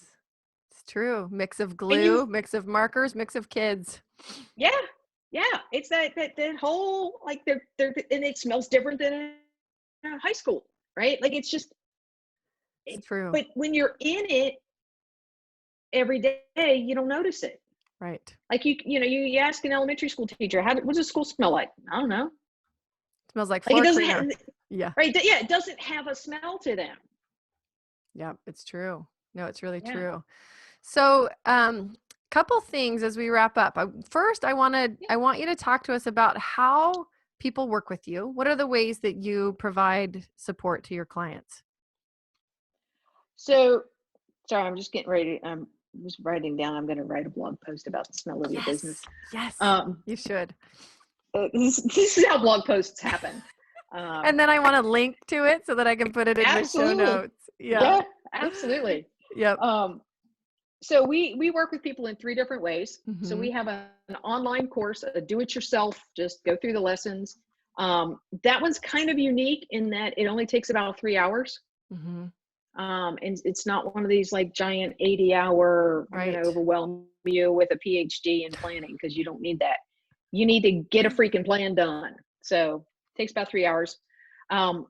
It's true. Mix of And you, glue, mix of markers, mix of kids. yeah, yeah. It's that whole, like, they're, and it smells different than in high school, right? Like, it's just, It's it, true. but when you're in it every day, you don't notice it. Right. Like, you ask an elementary school teacher, what does the school smell like? I don't know. Smells like Like, it floor doesn't have, cleaner. Yeah. right? Yeah, it doesn't have a smell to them. Yeah. It's true. No, it's really Yeah. true. So, couple things as we wrap up. First, Yeah. I want you to talk to us about how people work with you. What are the ways that you provide support to your clients? So, sorry, I'm just getting ready. I'm just writing down. I'm going to write a blog post about the smell of your business. Yes. Yes. Um, You should. this is how blog posts happen. Um, And then I want to link to it so that I can put it in the show absolutely. notes. Yeah. Yeah, absolutely. Yep. Um, so we work with people in 3 different ways. So we Mhm. have an online course, a do-it-yourself, just go through the lessons. That one's kind of unique in that it only takes about 3 hours. Mhm. And it's not one of these like giant 80-hour, I'm going to Right. overwhelm you with a PhD in planning, because you don't need that. You need to get a freaking plan done. So it takes about 3 hours. Um,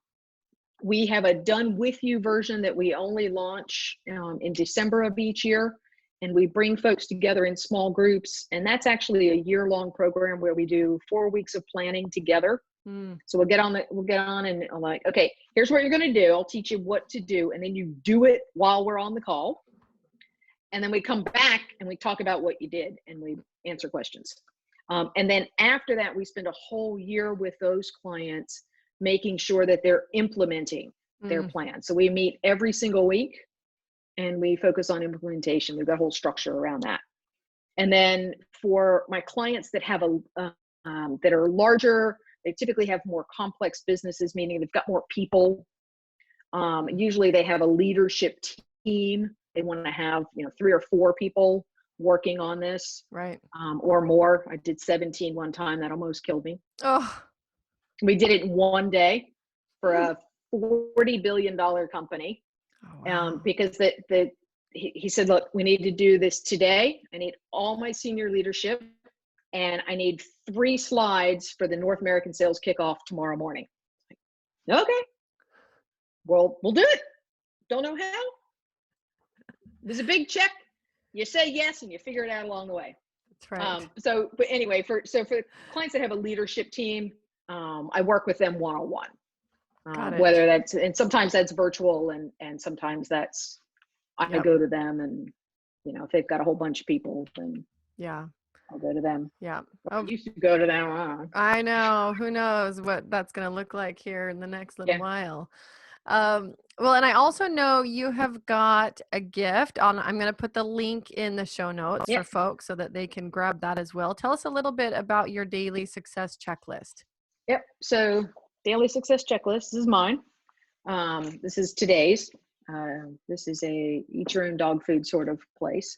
we have a done with you version that we only launch in December of each year. And we bring folks together in small groups. And that's actually a year-long program where we do 4 weeks of planning together. Mm. So we'll get on and I'm like, okay, here's what you're going to do. I'll teach you what to do. And then you do it while we're on the call. And then we come back and we talk about what you did and we answer questions. And then after that, we spend a whole year with those clients, making sure that they're implementing their Mm. plan. So we meet every single week and we focus on implementation. We've got a whole structure around that. And then for my clients that have that are larger, they typically have more complex businesses, meaning they've got more people. Usually they have a leadership team. They want to have 3 or 4 people working on this, Right. or more. I did 17 one time. That almost killed me. Oh. We did it in one day for a $40 billion company, Oh, wow. because he said, look, we need to do this today. I need all my senior leadership, and I need 3 slides for the North American sales kickoff tomorrow morning. Okay, well, we'll do it. Don't know how. There's a big check. You say yes, and you figure it out along the way. That's right. But anyway, for clients that have a leadership team, I work with them one-on-one. Got it. Whether that's, and sometimes that's virtual, and sometimes that's I Yep. go to them, and if they've got a whole bunch of people, then Yeah. I'll go to them. Yeah. I Oh, used to go to them. I know. Who knows what that's going to look like here in the next little Yeah. while. Well, and I also know you have got a gift on. I'm going to put the link in the show notes Yeah. for folks so that they can grab that as well. Tell us a little bit about your daily success checklist. Yep. So daily success checklist. This is mine. This is today's. This is a eat your own dog food sort of place.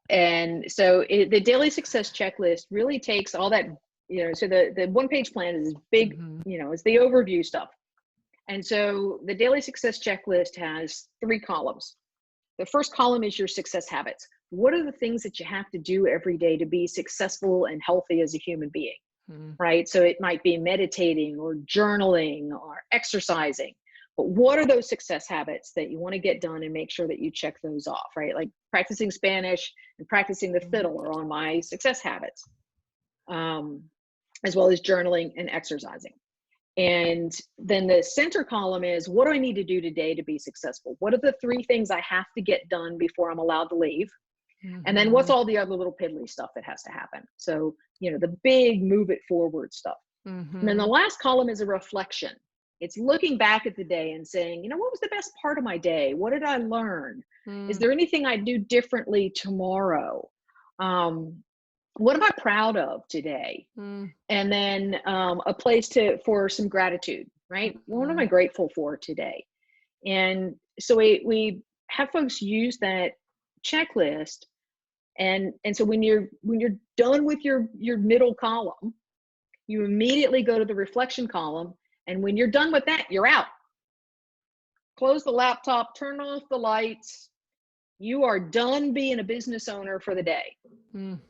And so the daily success checklist really takes all that, so the 1-page plan is big, Mhm. It's the overview stuff. And so the daily success checklist has 3 columns. The first column is your success habits. what are the things that you have to do every day to be successful and healthy as a human being, right? So it might be meditating or journaling or exercising, but what are those success habits that you want to get done and make sure that you check those off, right? Like practicing Spanish and practicing the fiddle are on my success habits, as well as journaling and exercising. And then the center column is, what do I need to do today to be successful? What are the 3 things I have to get done before I'm allowed to leave? And then what's all the other little piddly stuff that has to happen? So, the big move it forward stuff. And then the last column is a reflection. It's looking back at the day and saying, what was the best part of my day? What did I learn? Is there anything I do differently tomorrow? What am I proud of today? And then a place for some gratitude, right? What am I grateful for today? And so we have folks use that checklist. And so when you're done with your middle column, you immediately go to the reflection column. And when you're done with that, you're out. Close the laptop, turn off the lights. You are done being a business owner for the day. And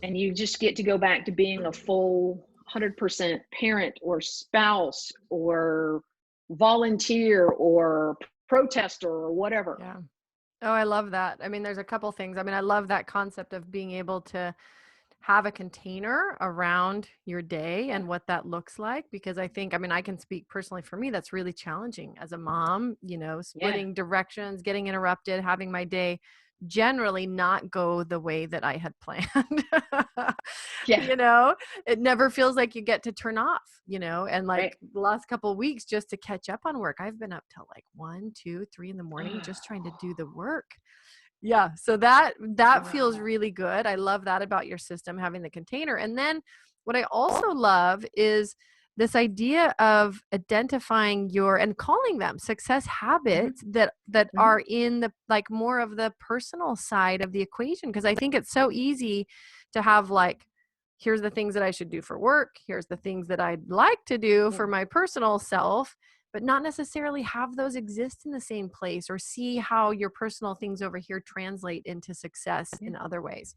you just get to go back to being a full 100% parent or spouse or volunteer or protester or whatever. Yeah. Oh, I love that. I mean, there's a couple things. I mean, I love that concept of being able to have a container around your day and what that looks like, because I think, I mean, I can speak personally for me, that's really challenging as a mom, splitting directions, getting interrupted, having my day generally not go the way that I had planned. It never feels like you get to turn off, and like the last couple of weeks just to catch up on work, I've been up till like 1, 2, 3 in the morning just trying to do the work. Yeah. So that feels really good. I love that about your system, having the container. And then what I also love is this idea of identifying and calling them success habits that are in the, like, more of the personal side of the equation. Cause I think it's so easy to have like, here's the things that I should do for work. Here's the things that I'd like to do for my personal self, but not necessarily have those exist in the same place, or see how your personal things over here translate into success in other ways.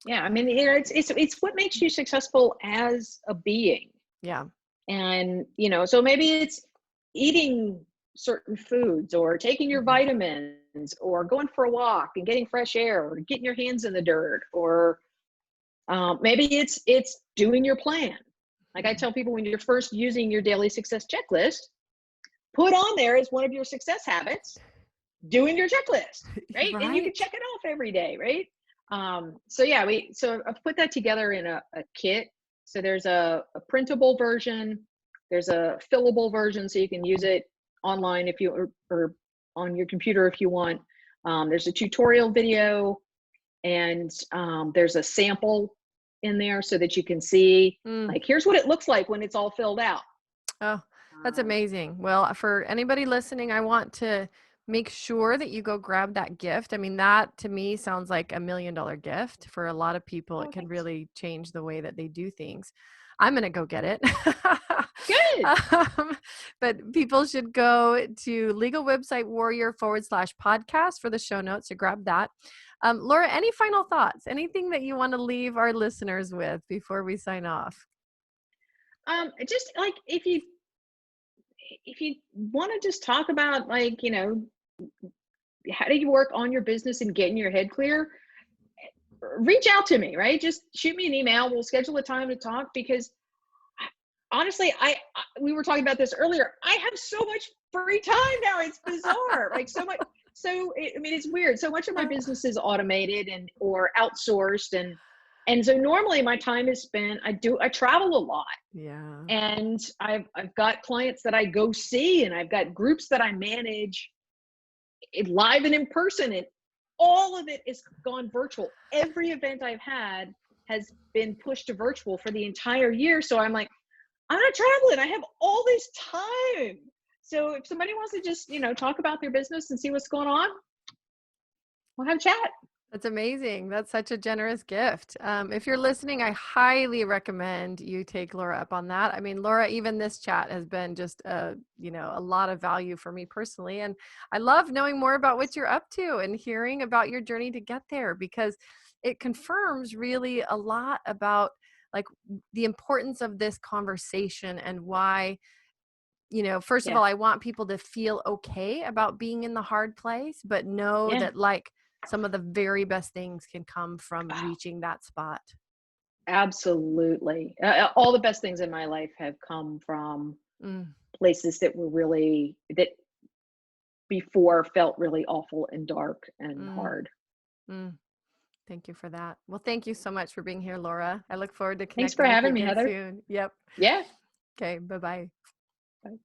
Yeah. I mean, it's what makes you successful as a being. Yeah. And, so maybe it's eating certain foods or taking your vitamins or going for a walk and getting fresh air or getting your hands in the dirt, or maybe it's doing your plan. Like I tell people, when you're first using your daily success checklist, put on there as one of your success habits, doing your checklist, right? And you can check it off every day, right? So I've put that together in a kit. So there's a printable version, there's a fillable version, so you can use it online if you, or on your computer if you want. There's a tutorial video, and there's a sample in there so that you can see, like, here's what it looks like when it's all filled out. Oh, that's amazing. Well, for anybody listening, I want to make sure that you go grab that gift. I mean, that to me sounds like $1 million gift for a lot of people. It can really change the way that they do things. I'm going to go get it. Good. But people should go to Legal Website Warrior /podcast for the show notes to grab that. Laura, any final thoughts? Anything that you want to leave our listeners with before we sign off? Just like, if you want to just talk about, like, how do you work on your business and getting your head clear, reach out to me, right? Just shoot me an email. We'll schedule a time to talk, because honestly, we were talking about this earlier. I have so much free time now. It's bizarre. Like, so much. So, it's weird. So much of my business is automated or outsourced. And so normally my time is spent, I travel a lot. Yeah. And I've got clients that I go see, and I've got groups that I manage live and in person, and all of it is gone virtual. Every event I've had has been pushed to virtual for the entire year. So I'm like, I'm not traveling. I have all this time. So if somebody wants to just, talk about their business and see what's going on, we'll have a chat. That's amazing. That's such a generous gift. If you're listening, I highly recommend you take Laura up on that. I mean, Laura, even this chat has been just a lot of value for me personally. And I love knowing more about what you're up to and hearing about your journey to get there, because it confirms really a lot about like the importance of this conversation and why, first of Yeah. all, I want people to feel okay about being in the hard place, but know Yeah. that like some of the very best things can come from Oh, reaching that spot. absolutely. All the best things in my life have come from Mm, places that before felt really awful and dark and mm, hard. mm. Thank you for that. Well, thank you so much for being here, Laura. I look forward to Thanks for connecting with you having me, again Heather. soon. Yep. Yeah. Okay. Bye-bye. Bye.